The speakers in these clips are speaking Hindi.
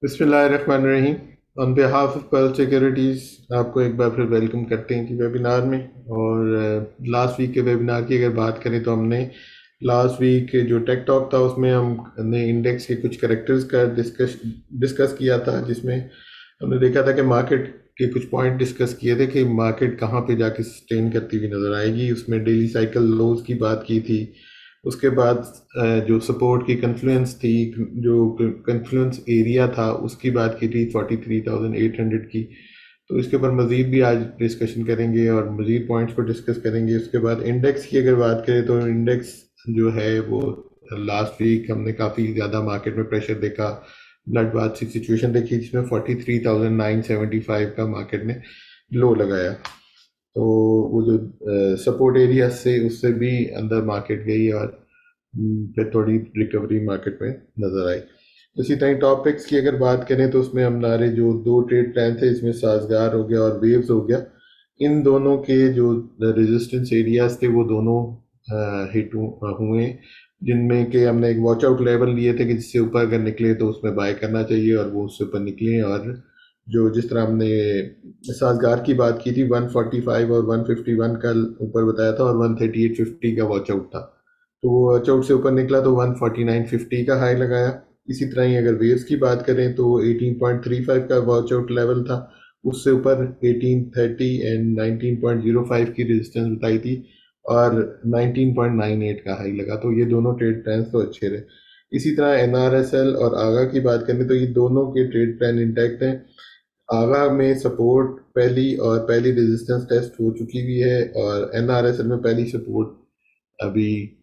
बिस्मिल्लाहिर्रहमानिर्रहीम। On behalf of pearl securities आपको एक बार फिर वेलकम करते हैं कि वेबिनार में। और लास्ट वीक के वेबिनार की अगर बात करें तो हमने लास्ट वीक जो टेक टॉक था उसमें हमने इंडेक्स के कुछ करेक्टर्स का डिस्कस किया था, जिसमें हमने देखा था कि मार्केट के कुछ पॉइंट डिस्कस किए थे कि मार्केट कहाँ पे जाके सस्टेन करती हुई नज़र आएगी। उसमें डेली साइकिल लोज की बात की थी। उसके बाद जो सपोर्ट की कन्फ्लुएंस थी, जो कन्फ्लुएंस एरिया था उसकी बात की थी 43,800 की। तो इसके ऊपर मज़ीद भी आज डिस्कशन करेंगे और मज़ीद पॉइंट्स को डिस्कस करेंगे। उसके बाद इंडेक्स की अगर बात करें तो इंडेक्स जो है वो लास्ट वीक हमने काफ़ी ज़्यादा मार्केट में प्रेशर देखा, ब्लड बाथ सी सिचुएशन देखी, जिसमें 43,975 का मार्केट ने लो लगाया। तो वो जो सपोर्ट एरिया से उससे भी अंदर मार्केट गई और फिर थोड़ी रिकवरी मार्केट में नजर आई। इसी तरह टॉपिक्स की अगर बात करें तो उसमें हमारे जो दो ट्रेड प्लान थे, इसमें साजगार हो गया और वेव्स हो गया। इन दोनों के जो रेजिस्टेंस एरियाज थे वो दोनों हिट हुए, जिनमें कि हमने एक वॉच आउट लेवल लिए थे कि जिससे ऊपर अगर निकले तो उसमें बाय करना चाहिए, और वो उससे ऊपर निकले। और जो जिस तरह हमने साजगार की बात की थी 145 और 151 का ऊपर बताया था, और 138.50 का वॉच आउट था। तो वो वॉच आउट से ऊपर निकला तो 149.50 का हाई लगाया। इसी तरह ही अगर वेव्स की बात करें तो 18.35 का वॉच आउट लेवल था, उससे ऊपर 1830 एंड 19.05 की रेजिस्टेंस बताई थी, और 19.98 का हाई लगा। तो ये दोनों ट्रेड प्लान्स तो अच्छे रहे। इसी तरह एनआरएसएल और आगा की बात करें तो ये दोनों के ट्रेड प्लान इंटैक्ट हैं। आगा में सपोर्ट पहली रेजिस्टेंस टेस्ट हो चुकी हुई है, और एनआरएसएल में पहली सपोर्ट अभी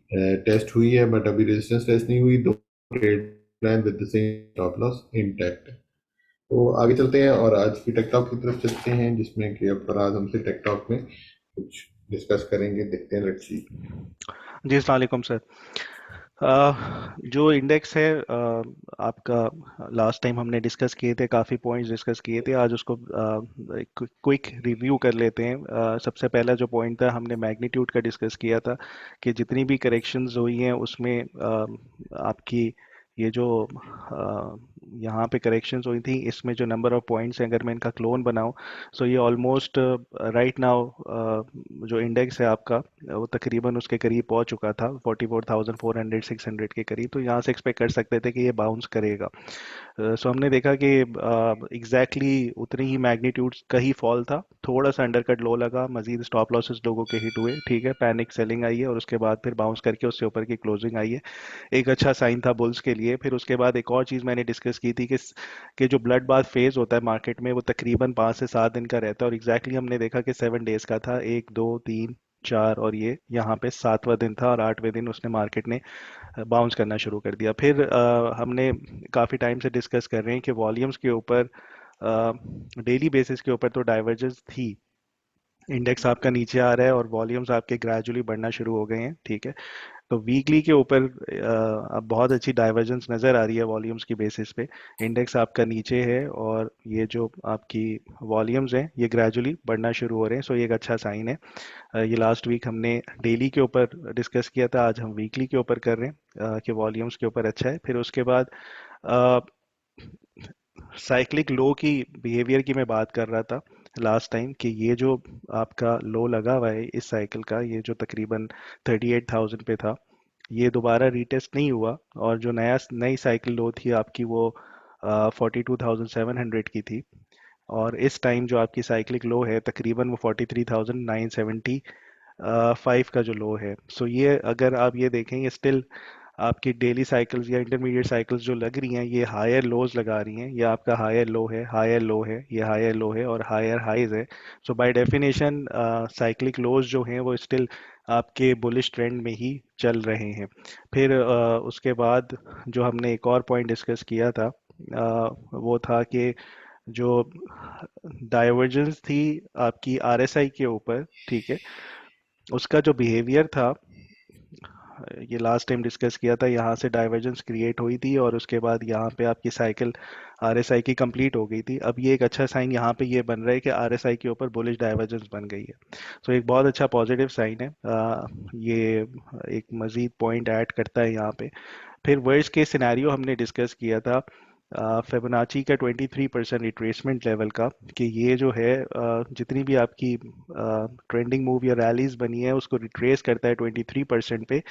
टेस्ट हुई है, बट अभी रेजिस्टेंस टेस्ट नहीं हुई। दो trade plan with the same stop loss intact है। तो आगे चलते हैं और आज की टेकटॉक की तरफ चलते हैं, जिसमें कि अब फराज हमसे टेकटॉक में कुछ डिस्कस करेंगे। देखते हैं, लेट्स सी। जी अस्सलाम वालेकुम सर। जो इंडेक्स है आपका लास्ट टाइम हमने डिस्कस किए थे, काफ़ी पॉइंट्स डिस्कस किए थे। आज उसको एक क्विक रिव्यू कर लेते हैं। सबसे पहला जो पॉइंट था, हमने मैग्नीट्यूड का डिस्कस किया था कि जितनी भी करेक्शंस हुई हैं उसमें आपकी ये जो यहाँ पे करेक्शंस हुई थी, इसमें जो नंबर ऑफ पॉइंट्स हैं, अगर मैं इनका क्लोन बनाऊं, सो ये ऑलमोस्ट राइट नाउ जो इंडेक्स है आपका, वो तकरीबन उसके करीब पहुंच चुका था, 44,400 600 के करीब। तो यहाँ से एक्सपेक्ट कर सकते थे कि ये बाउंस करेगा। सो हमने देखा कि एग्जैक्टली उतनी ही मैग्नीट्यूड का ही फॉल था। थोड़ा सा अंडरकट लो लगा, मजीद स्टॉप लॉसेस लोगों के हिट हुए, ठीक है, पैनिक सेलिंग आई है, और उसके बाद फिर बाउंस करके उससे ऊपर की क्लोजिंग आई है। एक अच्छा साइन था बुल्स के लिए। फिर उसके बाद एक और चीज़ मैंने डिस्कस की थी कि जो ब्लड बाथ फेज होता है मार्केट में, वो तकरीबन 5 से 7 दिन का रहता है, और एग्जैक्टली हमने देखा कि 7 डेज का था, 1 2 3 4, और ये यहाँ पे 7वां दिन था, और 8वें दिन उसने मार्केट ने बाउंस करना शुरू कर दिया। फिर हमने काफ़ी टाइम से डिस्कस कर रहे हैं कि वॉल्यूम्स के ऊपर, डेली बेसिस के ऊपर तो डाइवर्जेंस थी। इंडेक्स आपका नीचे आ रहा है और वॉल्यूम्स आपके ग्रेजुअली बढ़ना शुरू हो गए हैं, ठीक है। तो वीकली के ऊपर अब बहुत अच्छी डाइवर्जेंस नज़र आ रही है वॉल्यूम्स की बेसिस पे। इंडेक्स आपका नीचे है और ये जो आपकी वॉल्यूम्स हैं ये ग्रेजुअली बढ़ना शुरू हो रहे हैं, सो ये एक अच्छा साइन है। ये लास्ट वीक हमने डेली के ऊपर डिस्कस किया था, आज हम वीकली के ऊपर कर रहे हैं कि वॉल्यूम्स के ऊपर अच्छा है। फिर उसके बाद साइक्लिक लो की बिहेवियर की मैं बात कर रहा था लास्ट टाइम, कि ये जो आपका लो लगा हुआ है इस साइकिल का, ये जो तकरीबन 38,000 पे था, ये दोबारा रीटेस्ट नहीं हुआ, और जो नई साइकिल लो थी आपकी, वो 42,700 की थी। और इस टाइम जो आपकी साइक्लिक लो है तकरीबन वो 43,975 का जो लो है। सो ये अगर आप ये देखें, ये स्टिल आपकी डेली साइकिल्स या इंटरमीडिएट साइकिल्स जो लग रही हैं, ये हायर लोज लगा रही हैं। ये आपका हायर लो है, हायर लो है, ये हायर लो है, और हायर हाइज है। सो बाय डेफिनेशन साइक्लिक लोज जो हैं वो स्टिल आपके बुलिश ट्रेंड में ही चल रहे हैं। फिर उसके बाद जो हमने एक और पॉइंट डिस्कस किया था, वो था कि जो डाइवर्जेंस थी आपकी आरएसआई के ऊपर, ठीक है, उसका जो बिहेवियर था, ये लास्ट टाइम डिस्कस किया था, यहाँ से डाइवर्जेंस क्रिएट हुई थी, और उसके बाद यहाँ पे आपकी साइकिल आरएसआई की कंप्लीट हो गई थी। अब ये एक अच्छा साइन यहाँ पे ये बन रहा है कि आरएसआई के ऊपर बुलिश डाइवर्जेंस बन गई है। सो एक बहुत अच्छा पॉजिटिव साइन है। ये एक मजीद पॉइंट ऐड करता है यहाँ पे। फिर वर्स्ट केस सिनेरियो हमने डिस्कस किया था फिबोनाची का 23% रिट्रेसमेंट लेवल का, कि ये जो है जितनी भी आपकी ट्रेंडिंग मूव या रैलीज बनी है उसको रिट्रेस करता है 23% पे।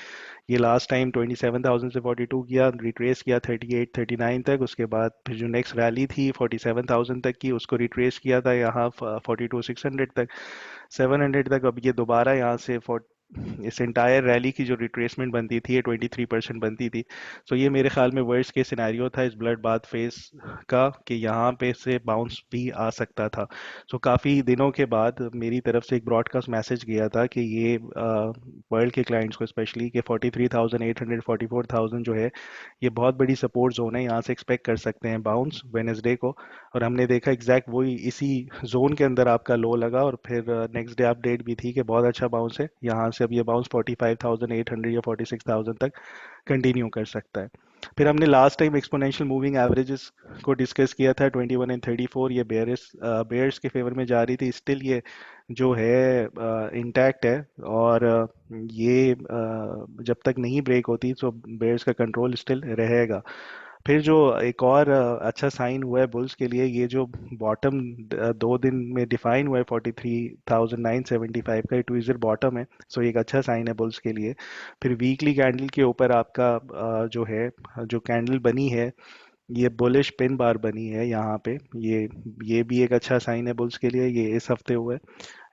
ये लास्ट टाइम 27,000 से 42 किया, रिट्रेस किया 38 39 तक, उसके बाद फिर जो नेक्स्ट रैली थी 47,000 तक की, उसको रिट्रेस किया था यहाँ 42,600 तक, 700 तक। अब ये दोबारा यहाँ से इस एंटायर रैली की जो रिट्रेसमेंट बनती थी ये 23% बनती थी। तो ये मेरे ख्याल में वर्स्ट केस सिनेरियो था इस ब्लड बाथ फेस का, कि यहाँ पे से बाउंस भी आ सकता था। तो काफ़ी दिनों के बाद मेरी तरफ से एक ब्रॉडकास्ट मैसेज गया था कि ये वर्ल्ड के क्लाइंट्स को स्पेशली, कि 43,800 44,000 जो है ये बहुत बड़ी सपोर्ट जोन है, यहाँ से एक्सपेक्ट कर सकते हैं बाउंस वेनेसडे को। और हमने देखा एग्जैक्ट वही इसी जोन के अंदर आपका लो लगा, और फिर नेक्स्ट डे अपडेट भी थी कि बहुत अच्छा बाउंस है यहाँ से, अब ये बाउंस 45,800 या 46,000 तक कंटिन्यू कर सकता है। फिर हमने last time exponential moving averages को डिस्कस किया था, 21 एंड 34, ये बेयर्स के फेवर में जा रही थी, स्टिल ये जो है इंटैक्ट है। और ये जब तक नहीं ब्रेक होती तो बेयर्स का कंट्रोल स्टिल रहेगा। फिर जो एक और अच्छा साइन हुआ है बुल्स के लिए, ये जो बॉटम 2 दिन में डिफाइन हुआ है 43,975 का, ट्विज़र बॉटम है। सो एक अच्छा साइन है बुल्स के लिए। फिर वीकली कैंडल के ऊपर आपका जो है, जो कैंडल बनी है, ये बुलिश पिन बार बनी है यहाँ पे, ये भी एक अच्छा साइन है बुल्स के लिए। ये इस हफ्ते हुआ है,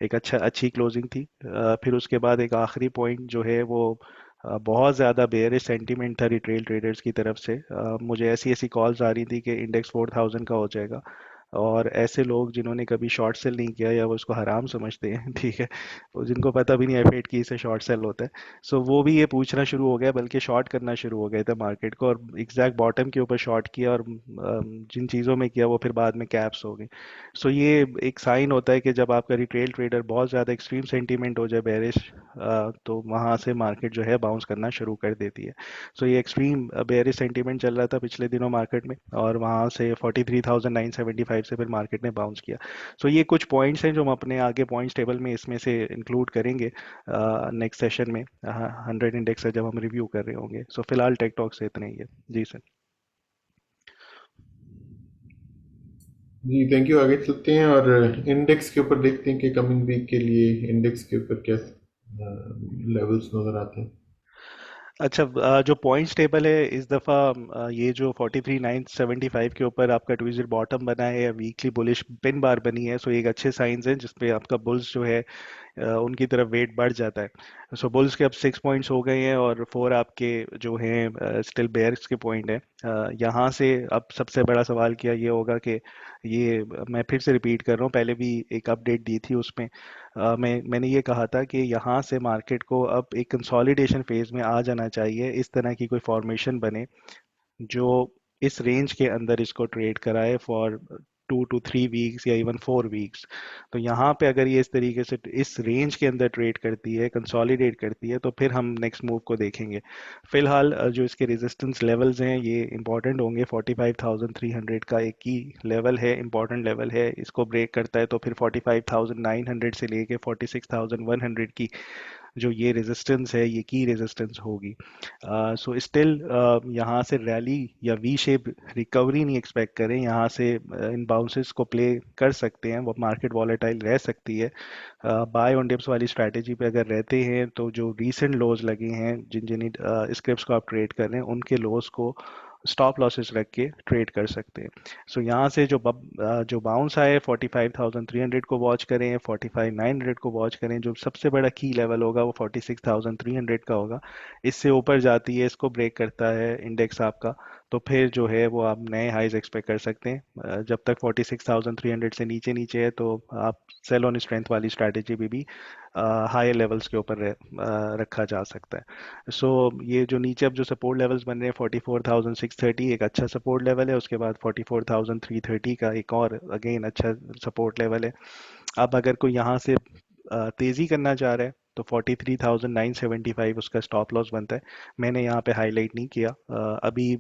एक अच्छी क्लोजिंग थी। फिर उसके बाद एक आखिरी पॉइंट जो है वो बहुत ज़्यादा बेयरिश सेंटीमेंट था रिटेल ट्रेडर्स की तरफ से। मुझे ऐसी ऐसी कॉल्स आ रही थी कि इंडेक्स 4,000 का हो जाएगा, और ऐसे लोग जिन्होंने कभी शॉर्ट सेल नहीं किया या वो उसको हराम समझते हैं ठीक है, वो जिनको पता भी नहीं एफेट की से शॉर्ट सेल होता है, सो वो भी ये पूछना शुरू हो गया, बल्कि शॉर्ट करना शुरू हो गए थे मार्केट को, और एग्जैक्ट बॉटम के ऊपर शॉर्ट किया, और जिन चीज़ों में किया वो फिर बाद में कैप्स हो गई। सो ये एक साइन होता है कि जब आपका रिटेल ट्रेडर बहुत ज़्यादा एक्सट्रीम सेंटीमेंट हो जाए बेरिश, तो वहाँ से मार्केट जो है बाउंस करना शुरू कर देती है। सो ये एक्सट्रीम बेरिश सेंटीमेंट चल रहा था पिछले दिनों मार्केट में, और वहाँ से 43,975 से फिर मार्केट ने बाउंस किया। सो ये कुछ पॉइंट्स हैं जो हम अपने आगे पॉइंट्स टेबल में इसमें से इंक्लूड करेंगे नेक्स्ट सेशन में, 100 इंडेक्स का जब हम रिव्यू कर रहे होंगे। सो फिलहाल टेक टॉक से इतना ही है। जी सर। जी थैंक यू। आगे चलते हैं और इंडेक्स के ऊपर देखते हैं कि कमिंग वीक के लिए इंडेक्स के ऊपर क्या लेवल्स नज़र आते हैं। अच्छा, जो पॉइंट्स टेबल है इस दफ़ा, ये जो 43,975 के ऊपर आपका ट्विज़र बॉटम बना है या वीकली बुलिश पिन बार बनी है, सो एक अच्छे साइंस हैं जिसपे आपका बुल्स जो है उनकी तरफ वेट बढ़ जाता है। सो बुल्स के अब 6 पॉइंट्स हो गए हैं, और 4 आपके जो हैं स्टिल बेयर्स के पॉइंट हैं। यहाँ से अब सबसे बड़ा सवाल क्या ये होगा कि ये मैं फिर से रिपीट कर रहा हूँ, पहले भी एक अपडेट दी थी उसमें मैंने ये कहा था कि यहाँ से मार्केट को अब एक कंसोलिडेशन फेज में आ जाना चाहिए, इस तरह की कोई फॉर्मेशन बने जो इस रेंज के अंदर इसको ट्रेड कराए फॉर 2 to 3 वीक्स या इवन 4 वीक्स। तो यहाँ पे अगर ये इस तरीके से इस रेंज के अंदर ट्रेड करती है, कंसोलिडेट करती है, तो फिर हम नेक्स्ट मूव को देखेंगे। फिलहाल जो इसके रेजिस्टेंस लेवल्स हैं ये इंपॉर्टेंट होंगे। 45,300 का एक की लेवल है, इंपॉर्टेंट लेवल है, इसको ब्रेक करता है तो फिर 45,900 से लेके 46,100 की जो ये रेजिस्टेंस है ये की रेजिस्टेंस होगी। सो स्टिल यहाँ से रैली या वी शेप रिकवरी नहीं एक्सपेक्ट करें यहाँ से। इन बाउंसेस को प्ले कर सकते हैं, वो मार्केट वॉलेटाइल रह सकती है। बाय ऑन डिप्स वाली स्ट्रैटेजी पे अगर रहते हैं तो जो रीसेंट लोज लगे हैं, जिन जिन स्क्रिप्ट्स को आप ट्रेड कर रहे हैं उनके लोज को स्टॉप लॉसेस रख के ट्रेड कर सकते हैं। सो यहाँ से जो बाउंस आए 45,300 को वॉच करें, 45,900 को वॉच करें, जो सबसे बड़ा की लेवल होगा वो 46,300 का होगा। इससे ऊपर जाती है, इसको ब्रेक करता है इंडेक्स आपका, तो फिर जो है वो आप नए हाइज एक्सपेक्ट कर सकते हैं। जब तक 46,300 से नीचे नीचे है तो आप सेल ऑन स्ट्रेंथ वाली स्ट्रैटेजी भी हायर लेवल्स के ऊपर रखा जा सकता है। सो ये जो नीचे अब जो सपोर्ट लेवल्स बन रहे हैं, 44,630 एक अच्छा सपोर्ट लेवल है, उसके बाद 44,330 का एक और अगेन अच्छा सपोर्ट लेवल है। अब अगर कोई यहाँ से तेज़ी करना चाह रहा है तो 43,975 उसका स्टॉप लॉस बनता है। मैंने यहाँ पे हाईलाइट नहीं किया। अभी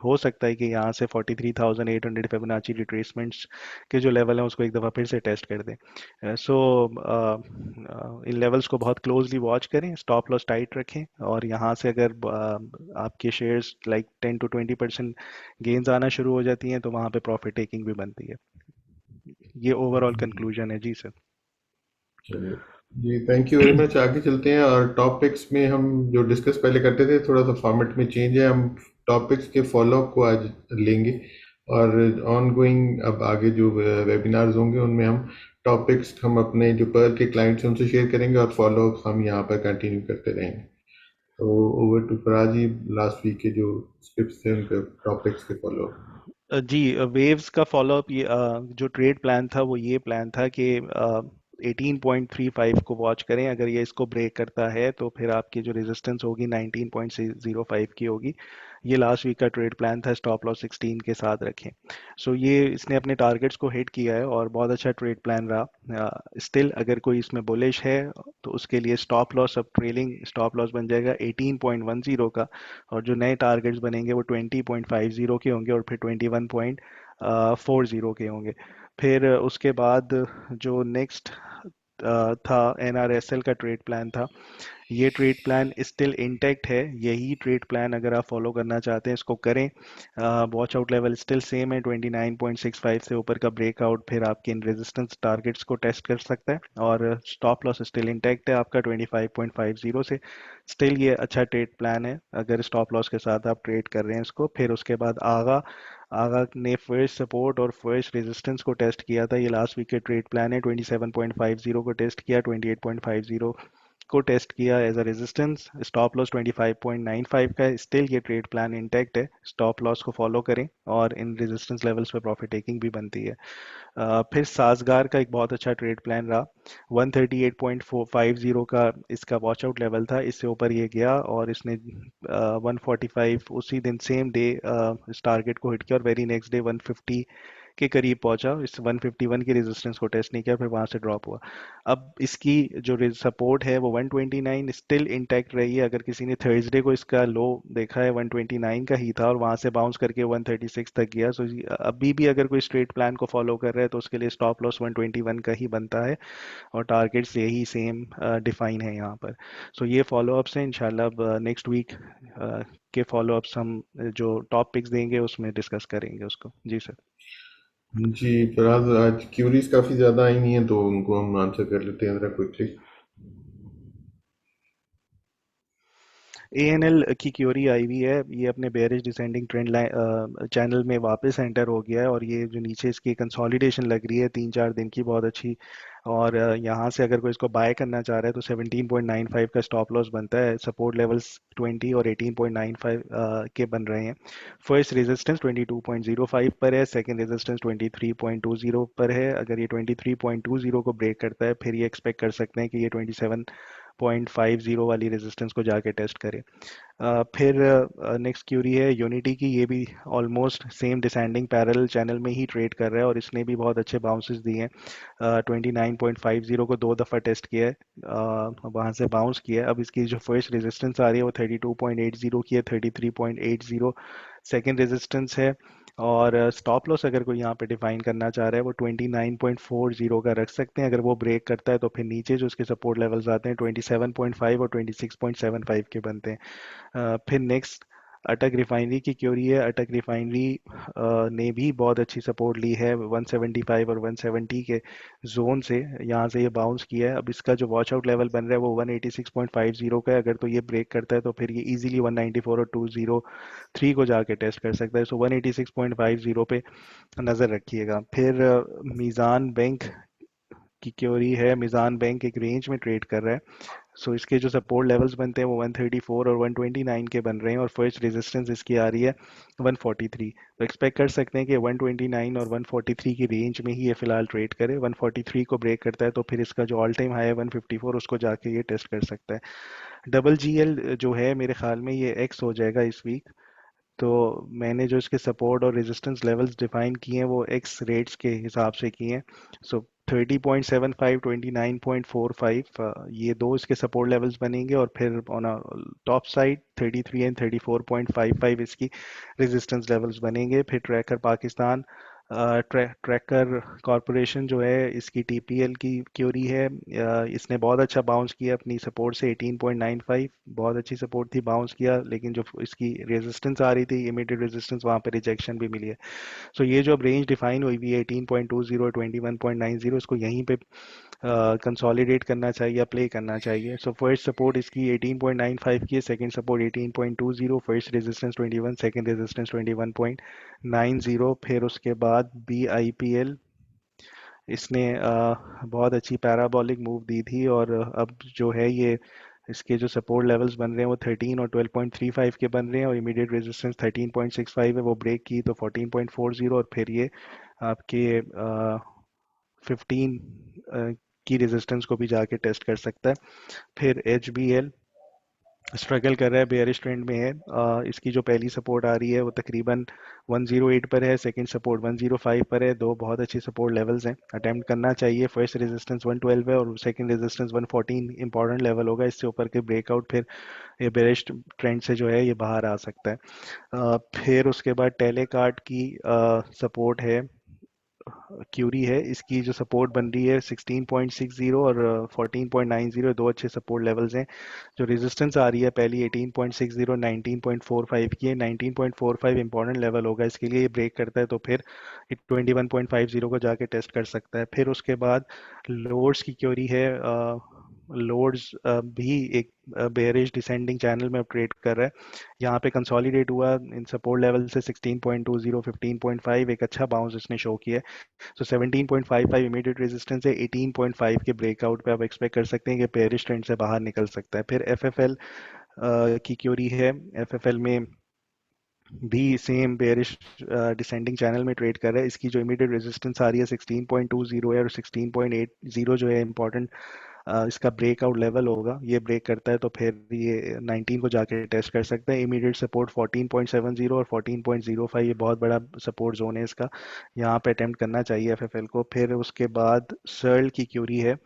हो सकता है कि यहाँ से 43,800 फिबोनाची रिट्रेसमेंट्स के जो लेवल हैं उसको एक दफ़ा फिर से टेस्ट कर दें। सो इन लेवल्स को बहुत क्लोजली वॉच करें, स्टॉप लॉस टाइट रखें, और यहाँ से अगर आपके शेयर्स लाइक 10 to 20% गेन्स आना शुरू हो जाती हैं तो वहाँ पे प्रॉफिट टेकिंग भी बनती है। ये ओवरऑल कंक्लूजन है जी सर। चलिए जी, थैंक यू वेरी मच। आगे चलते हैं और टॉपिक्स में हम जो डिस्कस पहले करते थे थोड़ा सा फॉर्मेट में चेंज है, हम टॉपिक्स के फॉलोअप को आज लेंगे और ऑन गोइंग अब आगे जो वेबिनार्स होंगे उनमें हम टॉपिक्स हम अपने जो पर्ल के क्लाइंट्स हैं उनसे शेयर करेंगे और फॉलोअप्स हम यहाँ पर कंटिन्यू करते रहेंगे। तो over to Faraz ji, last week के जो स्क्रिप्ट्स थे उनके टॉपिक्स के फॉलोअप। जी, वेव्स का फॉलोअप, ये जो ट्रेड प्लान था वो ये प्लान था कि 18.35 को वॉच करें। अगर ये इसको ब्रेक करता है तो फिर आपकी जो रेजिस्टेंस होगी 19.05 की होगी। ये लास्ट वीक का ट्रेड प्लान था, स्टॉप लॉस 16 के साथ रखें। सो ये इसने अपने टारगेट्स को हिट किया है और बहुत अच्छा ट्रेड प्लान रहा। स्टिल अगर कोई इसमें बुलिश है तो उसके लिए स्टॉप लॉस, अब ट्रेलिंग स्टॉप लॉस बन जाएगा 18.10 का, और जो नए टारगेट्स बनेंगे वो 20.50 के होंगे और फिर 21.40 के होंगे। फिर उसके बाद जो नेक्स्ट था NRSL का ट्रेड प्लान था। ये ट्रेड प्लान स्टिल इंटैक्ट है। यही ट्रेड प्लान अगर आप फॉलो करना चाहते हैं इसको करें। Watch out level still same है, 29.65 से ऊपर का ब्रेकआउट फिर आपके इन रेजिस्टेंस टारगेट्स को टेस्ट कर सकता है, और स्टॉप लॉस स्टिल इंटैक्ट है आपका 25.50 से। स्टिल ये अच्छा ट्रेड प्लान है अगर स्टॉप लॉस के साथ आप ट्रेड कर रहे हैं इसको। फिर उसके बाद आगा आगा ने फर्स्ट सपोर्ट और फर्स्ट रेजिस्टेंस को टेस्ट किया था। ये लास्ट वीक के ट्रेड प्लान है, 27.50 को टेस्ट किया, 28.50 को टेस्ट किया as a resistance. Stop loss 25.95 का है। स्टिल ये ट्रेड प्लान इंटैक्ट है, स्टॉप लॉस को फॉलो करें और इन रेजिस्टेंस लेवल्स पे प्रॉफिट टेकिंग भी बनती है। फिर साजगार का एक बहुत अच्छा ट्रेड प्लान रहा। 138.450 का इसका वॉच आउट लेवल था, इससे ऊपर ये गया और इसने 145 उसी दिन सेम डे इस टारगेट को हिट किया, और वेरी नेक्स्ट डे 150 के करीब पहुंचा। इस 151 की रेजिस्टेंस को टेस्ट नहीं किया, फिर वहां से ड्रॉप हुआ। अब इसकी जो सपोर्ट है वो 129 स्टिल इंटैक्ट रही है। अगर किसी ने थर्सडे को इसका लो देखा है 129 का ही था और वहां से बाउंस करके 136 तक गया। सो अभी भी अगर कोई स्ट्रेट प्लान को फॉलो कर रहा है तो उसके लिए स्टॉप लॉस 121 का ही बनता है, और टारगेट्स यही सेम डिफाइन है यहाँ पर। सो ये फॉलोअप्स हैं। इंशाल्लाह अब नेक्स्ट वीक के फॉलोअप्स हम जो टॉप पिक्स देंगे उसमें डिस्कस करेंगे उसको। जी सर। जी फराज, आज क्यूरीज काफ़ी ज़्यादा आई हुई हैं तो उनको हम आंसर कर लेते हैं ज़रा क्विकली। ANL की क्योरी आई हुई है, ये अपने bearish descending trend line channel में वापस एंटर हो गया है, और ये जो नीचे इसकी कंसोलिडेशन लग रही है 3-4 दिन की बहुत अच्छी। और यहाँ से अगर कोई इसको बाय करना चाह रहा है तो 17.95 का स्टॉप लॉस बनता है। सपोर्ट लेवल्स 20 और 18.95 के बन रहे हैं। फर्स्ट रेजिस्टेंस 22.05 पर है, सेकंड रेजिस्टेंस 23.20 पर है। अगर ये 23.20 को ब्रेक करता है फिर ये एक्सपेक्ट कर सकते हैं कि ये 27.50 वाली रेजिस्टेंस को जाके टेस्ट करे। फिर नेक्स्ट क्यूरी है यूनिटी की। ये भी almost same descending parallel channel में ही ट्रेड कर रहा है और इसने भी बहुत अच्छे बाउंसेस दिए हैं। 29.50 को 2 दफ़ा टेस्ट किया है, वहाँ से बाउंस किया है। अब इसकी जो फर्स्ट रेजिस्टेंस आ रही है वो 32.80 की है, 33.80 सेकेंड रेजिस्टेंस है। और स्टॉप लॉस अगर कोई यहाँ पे डिफाइन करना चाह रहा है वो 29.40 का रख सकते हैं। अगर वो ब्रेक करता है तो फिर नीचे जो उसके सपोर्ट लेवल्स आते हैं 27.5 और 26.75 के बनते हैं। फिर नेक्स्ट अटक रिफाइनरी की क्योरी है। अटक रिफाइनरी ने भी बहुत अच्छी सपोर्ट ली है 175 और 170 के जोन से, यहाँ से ये बाउंस किया है। अब इसका जो वॉच आउट लेवल बन रहा है वो 186.50 का है। अगर तो ये ब्रेक करता है तो फिर ये इजीली 194 और 203 को जाके टेस्ट कर सकता है। सो 186.50 पे नज़र रखिएगा। फिर मीज़ान बैंक की क्योरी है। मीज़ान बैंक एक रेंज में ट्रेड कर रहा है। सो इसके जो सपोर्ट लेवल्स बनते हैं वो 134 और 129 के बन रहे हैं, और फर्स्ट रेजिस्टेंस इसकी आ रही है 143। तो एक्सपेक्ट कर सकते हैं कि 129 और 143 की रेंज में ही ये फिलहाल ट्रेड करे। 143 को ब्रेक करता है तो फिर इसका जो ऑल टाइम हाई है 154 उसको जाके ये टेस्ट कर सकता है। डबल GL जो है मेरे ख्याल में ये एक्स हो जाएगा इस वीक। तो मैंने जो इसके सपोर्ट और रेजिस्टेंस लेवल्स डिफाइन किए हैं वो एक्स रेट्स के हिसाब से किए हैं। सो 30.75, 29.45, ये दो इसके सपोर्ट लेवल्स बनेंगे, और फिर ऑन टॉप साइड 33 एंड 34.55 इसकी रेजिस्टेंस लेवल्स बनेंगे। फिर ट्रैकर पाकिस्तान, ट्रैकर कॉरपोरेशन जो है, इसकी टीपीएल की क्यूरी है, इसने बहुत अच्छा बाउंस किया अपनी सपोर्ट से 18.95, बहुत अच्छी सपोर्ट थी, बाउंस किया, लेकिन जो इसकी रेजिस्टेंस आ रही थी, इमीडिएट रेजिस्टेंस, वहाँ पे रिजेक्शन भी मिली है। सो ये जो अब रेंज डिफाइन हुई हुई है 18.20, 21.90, इसको यहीं पे कंसोलिडेट करना चाहिए या प्ले करना चाहिए। सो फर्स्ट सपोर्ट इसकी 18.95 की है, second support 18.20, first resistance 21, second resistance 21.90। फिर उसके बाद BIPL, इसने बहुत अच्छी पैराबॉलिक मूव दी थी, और अब जो है ये इसके जो सपोर्ट लेवल्स बन रहे हैं वो 13 और 12.35 के बन रहे हैं, और इमीडिएट रेजिस्टेंस 13.65 है, वो ब्रेक की तो 14.40, और फिर ये आपके 15 की रेजिस्टेंस को भी जाके टेस्ट कर सकता है। फिर HBL स्ट्रगल कर रहा है, बेयरिश ट्रेंड में है। इसकी जो पहली सपोर्ट आ रही है वो तकरीबन 108 पर है, सेकंड सपोर्ट 105 पर है, दो बहुत अच्छी सपोर्ट लेवल्स हैं, अटेम्प्ट करना चाहिए। फर्स्ट रेजिस्टेंस 112 है और सेकंड रेजिस्टेंस 114 इंपॉर्टेंट लेवल होगा, इससे ऊपर के ब्रेकआउट फिर ये बेयरिश ट्रेंड से जो है ये बाहर आ सकता है। फिर उसके बाद टेलेकार्ट की सपोर्ट है, क्यूरी है, इसकी जो सपोर्ट बन रही है 16.60 और 14.90, दो अच्छे सपोर्ट लेवल्स हैं। जो रेजिस्टेंस आ रही है पहली 18.60, 19.45 की है, 19.45 इंपॉर्टेंट लेवल होगा इसके लिए, ये ब्रेक करता है तो फिर 21.50 को जाके टेस्ट कर सकता है। फिर उसके बाद लोड्स की क्योरी है, लोड्स भी एक बेयरिश डिसेंडिंग चैनल में ट्रेड कर रहा है, यहाँ पे कंसोलिडेट हुआ इन सपोर्ट लेवल से 16.20, 15.5, एक अच्छा बाउंस इसने शो किया है। सो 17.55 इमीडिएट रेजिस्टेंस है, 18.5 के ब्रेकआउट पे आप एक्सपेक्ट कर सकते हैं कि पेयरिश ट्रेंड से बाहर निकल सकता है। फिर FFL की क्यूरी है, FFL में भी सेम बेयरिश डिसेंडिंग चैनल में ट्रेड कर रहा है, इसकी जो इमीडिएट रेजिस्टेंस आ रही है 16.20 है, और 16.80 जो है इंपॉर्टेंट इसका ब्रेकआउट लेवल होगा, ये ब्रेक करता है तो फिर ये 19 को जाके टेस्ट कर सकता है। इमीडिएट सपोर्ट 14.70 और 14.05, ये बहुत बड़ा सपोर्ट जोन है इसका, यहाँ पे अटेम्प्ट करना चाहिए FFL को। फिर उसके बाद सर्ल की क्यूरी है,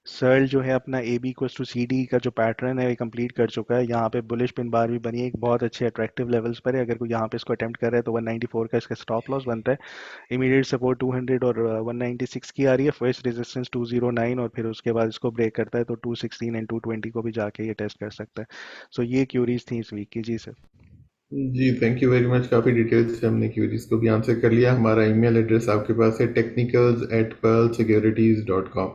सर्ल जो है अपना AB = CD का जो पैटर्न है ये कंप्लीट कर चुका है, यहाँ पे बुलिश पिन बार भी बनी है, एक बहुत अच्छे अट्रैक्टिव लेवल्स पर है, अगर कोई यहाँ पे इसको अटेम्प्ट कर रहा है तो 194 का इसका स्टॉप लॉस बनता है। इमीडिएट सपोर्ट 200 और 196 की आ रही है, फर्स्ट रेजिस्टेंस 209, और फिर उसके बाद इसको ब्रेक करता है तो 216 एंड 220 को भी जाके ये टेस्ट कर सकता है। सो ये क्यूरीज थी इस वीक की। जी सर। जी थैंक यू वेरी मच, काफ़ी डिटेल्स से हमने क्यूरीज को भी आंसर कर लिया। हमारा ईमेल एड्रेस आपके पास है technicals@pearlsecurities.com।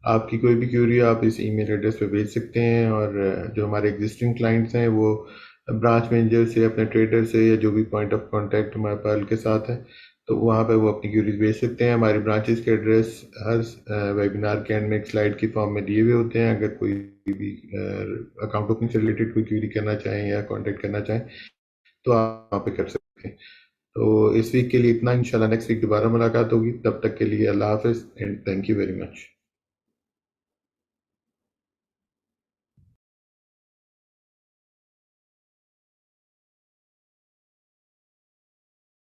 आपकी कोई भी क्यूरी आप इस ईमेल एड्रेस पे भेज सकते हैं, और जो हमारे एग्जिस्टिंग क्लाइंट्स हैं वो ब्रांच मैनेजर से, अपने ट्रेडर से, या जो भी पॉइंट ऑफ कांटेक्ट हमारे पर्ल के साथ है, तो वहाँ पे वो अपनी क्यूरीज भेज सकते हैं। हमारी ब्रांचेस के एड्रेस हर वेबिनार के एंड में एक स्लाइड की फॉर्म में दिए हुए होते हैं, अगर कोई भी अकाउंट ओपनिंग से रिलेटेड कोई क्यूरी करना चाहें या कॉन्टेक्ट करना चाहें तो आप वहाँ पे कर सकते हैं। तो इस वीक के लिए इतना, इंशाल्लाह नेक्स्ट वीक दोबारा मुलाकात होगी, तब तक के लिए अल्लाह हाफिज़ and thank you very much.